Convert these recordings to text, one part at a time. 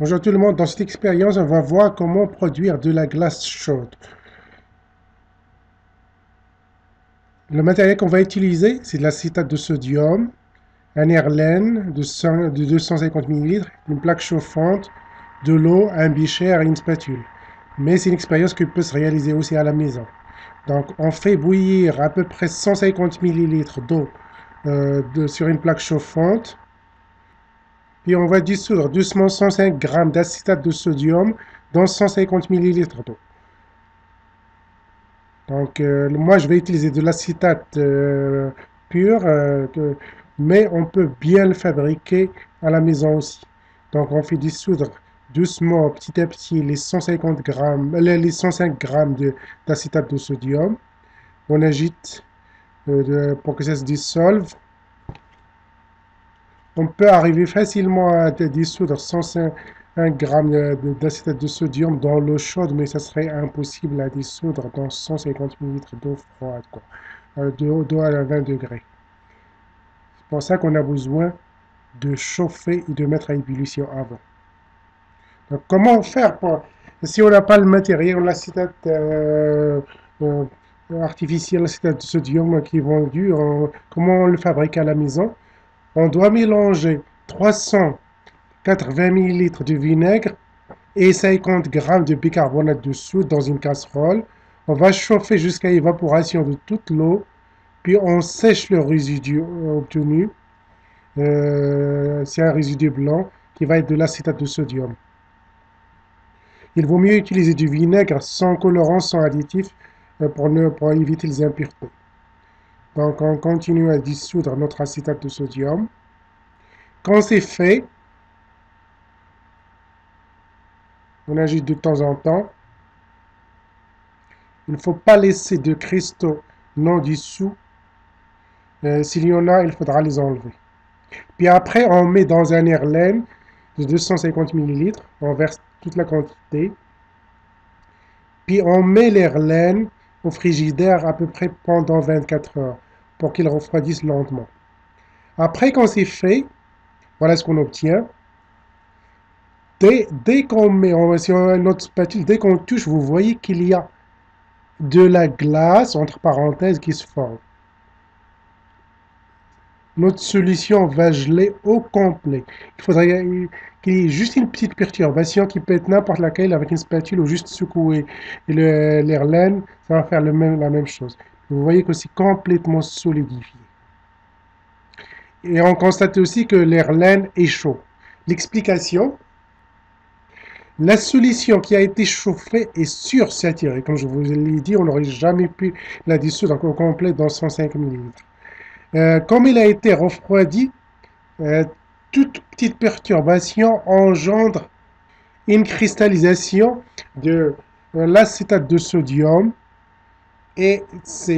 Bonjour tout le monde, dans cette expérience, on va voir comment produire de la glace chaude. Le matériel qu'on va utiliser, c'est de l'acétate de sodium, un airline de 250 ml, une plaque chauffante, de l'eau, un bécher et une spatule. Mais c'est une expérience qui peut se réaliser aussi à la maison. Donc on fait bouillir à peu près 150 ml d'eau sur une plaque chauffante. Puis on va dissoudre doucement 105 g d'acétate de sodium dans 150 ml d'eau. Donc, moi, je vais utiliser de l'acétate pur, mais on peut bien le fabriquer à la maison aussi. Donc, on fait dissoudre doucement, petit à petit, les 150 grammes, les 105 grammes d'acétate de sodium. On agite pour que ça se dissolve. On peut arriver facilement à dissoudre 105 grammes d'acétate de sodium dans l'eau chaude, mais ça serait impossible à dissoudre dans 150 ml d'eau froide, quoi. D'eau à 20 degrés. C'est pour ça qu'on a besoin de chauffer et de mettre à ébullition avant. Donc, comment faire si on n'a pas le matériel, l'acétate euh, artificiel, l'acétate de sodium qui est vendu, comment on le fabrique à la maison? On doit mélanger 380 ml de vinaigre et 50 g de bicarbonate de soude dans une casserole. On va chauffer jusqu'à évaporation de toute l'eau, puis on sèche le résidu obtenu. C'est un résidu blanc qui va être de l'acétate de sodium. Il vaut mieux utiliser du vinaigre sans colorant, sans additif, pour éviter les impuretés. Donc on continue à dissoudre notre acétate de sodium. Quand c'est fait, on agite de temps en temps. Il ne faut pas laisser de cristaux non dissous. S'il y en a, il faudra les enlever. Puis après, on met dans un airline de 250 ml. On verse toute la quantité. Puis on met l'airline au frigidaire à peu près pendant 24 heures pour qu'il refroidisse lentement. Après, quand c'est fait, voilà ce qu'on obtient. Dès qu'on met sur notre spatule, dès qu'on touche, vous voyez qu'il y a de la glace, entre parenthèses, qui se forme. Notre solution va geler au complet. Il faudrait qu'il y ait juste une petite perturbation qui peut être n'importe laquelle avec une spatule ou juste secouer l'airline, ça va faire la même chose. Vous voyez que c'est complètement solidifié. Et on constate aussi que l'airline est chaud. L'explication, la solution qui a été chauffée est sursaturée. Comme je vous l'ai dit, on n'aurait jamais pu la dissoudre au complet dans 105 ml. Comme il a été refroidi, toute petite perturbation engendre une cristallisation de l'acétate de sodium et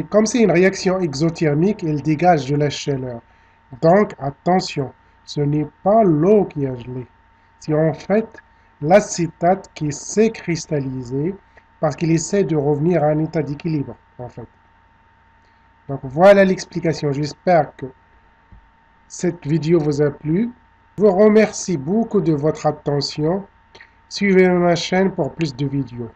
comme c'est une réaction exothermique, elle dégage de la chaleur. Donc attention, ce n'est pas l'eau qui a gelé, c'est en fait l'acétate qui s'est cristallisé parce qu'il essaie de revenir à un état d'équilibre en fait. Donc voilà l'explication. J'espère que cette vidéo vous a plu. Je vous remercie beaucoup de votre attention. Suivez ma chaîne pour plus de vidéos.